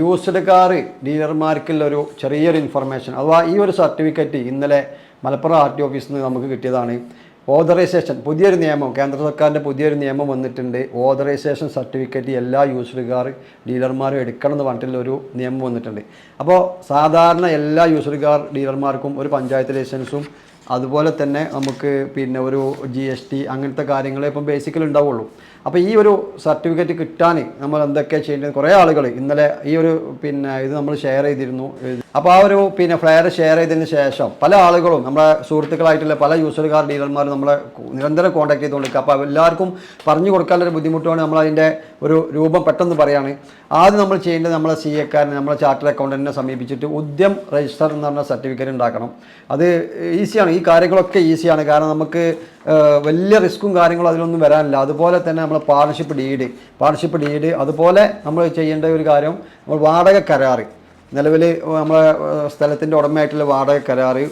Used car ഡീലർമാർക്കുള്ള ഒരു ചെറിയൊരു information അഥവാ ഈ ഒരു സർട്ടിഫിക്കറ്റ് ഇന്നലെ മലപ്പുറം RT ഓഫീസിൽ നിന്ന് നമുക്ക് കിട്ടിയതാണ്. ഓതറൈസേഷൻ പുതിയൊരു നിയമം, കേന്ദ്ര സർക്കാരിൻ്റെ പുതിയൊരു നിയമം വന്നിട്ടുണ്ട്. ഓതറൈസേഷൻ സർട്ടിഫിക്കറ്റ് എല്ലാ യൂസ്ഡ് കാർ ഡീലർമാരും എടുക്കണം എന്ന് പറഞ്ഞിട്ടുള്ള ഒരു നിയമം വന്നിട്ടുണ്ട്. അപ്പോൾ സാധാരണ എല്ലാ യൂസ്ഡ് കാർ ഡീലർമാർക്കും ഒരു പഞ്ചായത്ത് ലൈസൻസും അതുപോലെ തന്നെ നമുക്ക് പിന്നെ ഒരു GST അങ്ങനത്തെ കാര്യങ്ങളെ ഇപ്പം ബേസിക്കലി ഉണ്ടാവുള്ളൂ. അപ്പോൾ ഈ ഒരു സർട്ടിഫിക്കറ്റ് കിട്ടാൻ നമ്മൾ എന്തൊക്കെയാണ് ചെയ്യേണ്ടത്? കുറേ ആളുകൾ ഇന്നലെ ഈ ഒരു ഇത് നമ്മൾ ഷെയർ ചെയ്തിരുന്നു. അപ്പോൾ ആ ഒരു ഫ്ലയർ ഷെയർ ചെയ്തതിന് ശേഷം പല ആളുകളും നമ്മുടെ സുഹൃത്തുക്കളായിട്ടുള്ള പല യൂസ്ഡ് കാർ ഡീലർമാരും നമ്മളെ നിരന്തരം കോൺടാക്ട് ചെയ്തുകൊണ്ടിരിക്കുക. അപ്പോൾ എല്ലാവർക്കും പറഞ്ഞു കൊടുക്കാനുള്ളൊരു ബുദ്ധിമുട്ടാണ്. നമ്മൾ അതിൻ്റെ ഒരു രൂപം പെട്ടെന്ന് പറയുകയാണ്. ആദ്യം നമ്മൾ ചെയ്യേണ്ടത് നമ്മളെ CA-കാരനെ, നമ്മളെ ചാർട്ടേഡ് അക്കൗണ്ടൻറ്റിനെ സമീപിച്ചിട്ട് ഉദ്യം രജിസ്റ്റർ എന്ന് പറഞ്ഞ സർട്ടിഫിക്കറ്റ് ഉണ്ടാക്കണം. അത് ഈസിയാണ്, ഈ കാര്യങ്ങളൊക്കെ ഈസിയാണ്. കാരണം നമുക്ക് വലിയ റിസ്ക്കും കാര്യങ്ങളും അതിലൊന്നും വരാനില്ല. അതുപോലെ തന്നെ നമ്മൾ പാർട്ണർഷിപ്പ് ഡീഡ് അതുപോലെ നമ്മൾ ചെയ്യേണ്ട ഒരു കാര്യം, നമ്മൾ വാടക കരാറ്, നിലവിൽ നമ്മളെ സ്ഥലത്തിൻ്റെ ഉടമയായിട്ടുള്ള വാടക കരാറ്,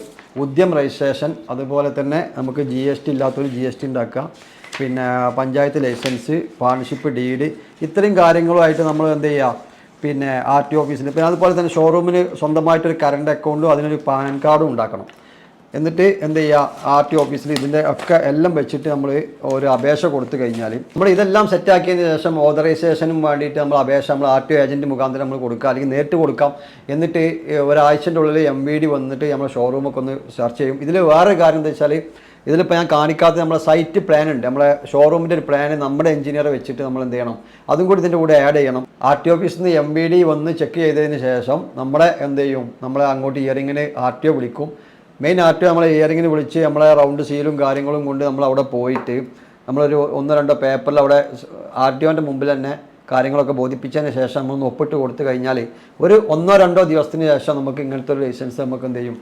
ഉദ്യം രജിസ്ട്രേഷൻ, അതുപോലെ തന്നെ നമുക്ക് GST ഇല്ലാത്തൊരു GST ഉണ്ടാക്കുക, പിന്നെ പഞ്ചായത്ത് ലൈസൻസ്, പാർട്ണർഷിപ്പ് ഡീഡ്, ഇത്രയും കാര്യങ്ങളുമായിട്ട് നമ്മൾ എന്ത് ചെയ്യുക, RT ഓഫീസിൽ. പിന്നെ അതുപോലെ തന്നെ ഷോറൂമിന് സ്വന്തമായിട്ടൊരു കറണ്ട് അക്കൗണ്ടും അതിനൊരു പാൻ കാർഡും ഉണ്ടാക്കണം. എന്നിട്ട് എന്ത് ചെയ്യുക, RT ഓഫീസിൽ ഇതിൻ്റെ ഒക്കെ എല്ലാം വെച്ചിട്ട് നമ്മൾ ഒരു അപേക്ഷ കൊടുത്തു കഴിഞ്ഞാൽ നമ്മൾ ഇതെല്ലാം സെറ്റാക്കിയതിന് ശേഷം ഓതറൈസേഷനും വേണ്ടിയിട്ട് നമ്മൾ അപേക്ഷ നമ്മൾ RT ഏജൻറ്റ് മുഖാന്തരം നമ്മൾ കൊടുക്കുക, അല്ലെങ്കിൽ നേരിട്ട് കൊടുക്കാം. എന്നിട്ട് ഒരാഴ്ചൻ്റെ ഉള്ളിൽ MVD വന്നിട്ട് നമ്മൾ ഷോറൂമൊക്കെ ഒന്ന് സെർച്ച് ചെയ്യും. ഇതിൽ വേറെ കാര്യം എന്താ വെച്ചാൽ, ഇതിലിപ്പോൾ ഞാൻ കാണിക്കാത്ത നമ്മളെ സൈറ്റ് പ്ലാൻ ഉണ്ട്, നമ്മളെ ഷോറൂമിൻ്റെ ഒരു പ്ലാൻ നമ്മുടെ എഞ്ചിനീയറെ വെച്ചിട്ട് നമ്മൾ എന്ത് ചെയ്യണം, അതും കൂടി ഇതിൻ്റെ കൂടെ ആഡ് ചെയ്യണം. RT ഓഫീസിൽ നിന്ന് MVD വന്ന് ചെക്ക് ചെയ്തതിന് ശേഷം നമ്മളെ എന്ത് ചെയ്യും, നമ്മളെ അങ്ങോട്ട് ഇയറിങ്ങിന് RTO വിളിക്കും. മെയിൻ RTO നമ്മളെ ഇയറിങ്ങിന് വിളിച്ച് നമ്മളെ റൗണ്ട് സീലും കാര്യങ്ങളും കൊണ്ട് നമ്മൾ അവിടെ പോയിട്ട് നമ്മളൊരു 1-2 പേപ്പറിൽ അവിടെ RTOൻ്റെ മുമ്പിൽ തന്നെ കാര്യങ്ങളൊക്കെ ബോധിപ്പിച്ചതിന് ശേഷം നമ്മൾ ഒപ്പിട്ട് കൊടുത്തു കഴിഞ്ഞാൽ ഒരു 1-2 ദിവസത്തിന് ശേഷം നമുക്ക് ഇങ്ങനത്തെ ഒരു ലൈസൻസ് നമുക്ക് എന്ത് ചെയ്യും,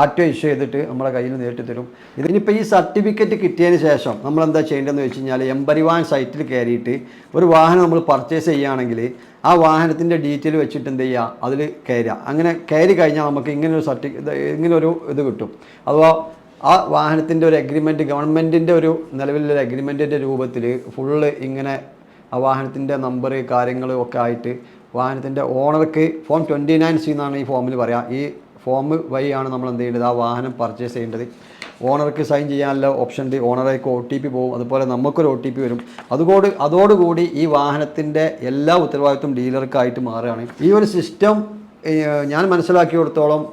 RTO ഇഷ്യൂ ചെയ്തിട്ട് നമ്മളെ കയ്യിൽ നേരിട്ട് തരും. ഇതിനിപ്പോൾ ഈ സർട്ടിഫിക്കറ്റ് കിട്ടിയതിന് ശേഷം നമ്മൾ എന്താ ചെയ്യേണ്ടതെന്ന് വെച്ച് കഴിഞ്ഞാൽ, എംപരിവാഹൻ സൈറ്റിൽ കയറിയിട്ട് ഒരു വാഹനം നമ്മൾ പർച്ചേസ് ചെയ്യുകയാണെങ്കിൽ ആ വാഹനത്തിൻ്റെ ഡീറ്റെയിൽ വെച്ചിട്ട് എന്ത് ചെയ്യുക, അതിൽ കയറുക. അങ്ങനെ കയറി കഴിഞ്ഞാൽ നമുക്ക് ഇങ്ങനൊരു ഇത് കിട്ടും. അഥവാ ആ വാഹനത്തിൻ്റെ ഒരു എഗ്രിമെൻറ്റ്, ഗവൺമെൻറ്റിൻ്റെ ഒരു നിലവിലുള്ള എഗ്രിമെൻറ്റിൻ്റെ രൂപത്തിൽ ഫുള്ള് ഇങ്ങനെ ആ വാഹനത്തിൻ്റെ നമ്പർ കാര്യങ്ങൾ ഒക്കെ ആയിട്ട് വാഹനത്തിൻ്റെ ഓണർക്ക് ഫോം 29C എന്നാണ് ഈ ഫോമിൽ പറയാം. ഈ ഫോം വഴിയാണ് നമ്മൾ എന്ത് ചെയ്യേണ്ടത്, ആ വാഹനം പർച്ചേസ് ചെയ്യേണ്ടത്. ഓണർക്ക് സൈൻ ചെയ്യാനുള്ള ഓപ്ഷൻ ഉണ്ട്, ഓണറേക്ക് OTP പോകും, അതുപോലെ നമുക്കൊരു OTP വരും. അതോടുകൂടി ഈ വാഹനത്തിൻ്റെ എല്ലാ ഉത്തരവാദിത്വം ഡീലർക്കായിട്ട് മാറുകയാണ്. ഈ ഒരു സിസ്റ്റം ഞാൻ മനസ്സിലാക്കിയിടത്തോളം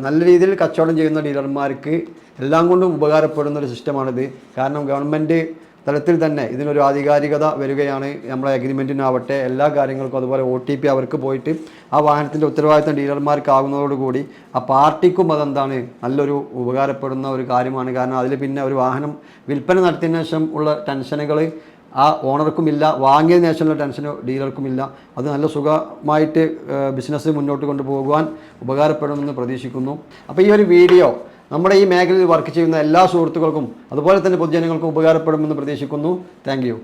നല്ല രീതിയിൽ കച്ചവടം ചെയ്യുന്ന ഡീലർമാർക്ക് എല്ലാം കൊണ്ടും ഉപകാരപ്പെടുന്നൊരു സിസ്റ്റമാണിത്. കാരണം ഗവൺമെൻറ് തലത്തിൽ തന്നെ ഇതിനൊരു ആധികാരികത വരികയാണ്. നമ്മളെ അഗ്രിമെൻറ്റിനാവട്ടെ എല്ലാ കാര്യങ്ങൾക്കും, അതുപോലെ OTP അവർക്ക് പോയിട്ട് ആ വാഹനത്തിൻ്റെ ഉത്തരവാദിത്തം ഡീലർമാർക്കാകുന്നതോടുകൂടി ആ പാർട്ടിക്കും അതെന്താണ് നല്ലൊരു ഉപകാരപ്പെടുന്ന ഒരു കാര്യമാണ്. കാരണം അതിൽ പിന്നെ ഒരു വാഹനം വിൽപ്പന നടത്തിയതിനു ശേഷം ഉള്ള ടെൻഷനുകൾ ആ ഓണർക്കുമില്ല, വാങ്ങിയതിനു ശേഷമുള്ള ടെൻഷന് ഡീലർക്കുമില്ല. അത് നല്ല സുഖമായിട്ട് ബിസിനസ് മുന്നോട്ട് കൊണ്ടുപോകുവാൻ ഉപകാരപ്പെടുമെന്ന് പ്രതീക്ഷിക്കുന്നു. അപ്പോൾ ഈ ഒരു വീഡിയോ നമ്മുടെ ഈ മേഖലയിൽ വർക്ക് ചെയ്യുന്ന എല്ലാ സുഹൃത്തുക്കൾക്കും അതുപോലെ തന്നെ പൊതുജനങ്ങൾക്കും ഉപകാരപ്പെടുമെന്ന് പ്രതീക്ഷിക്കുന്നു. Thank you.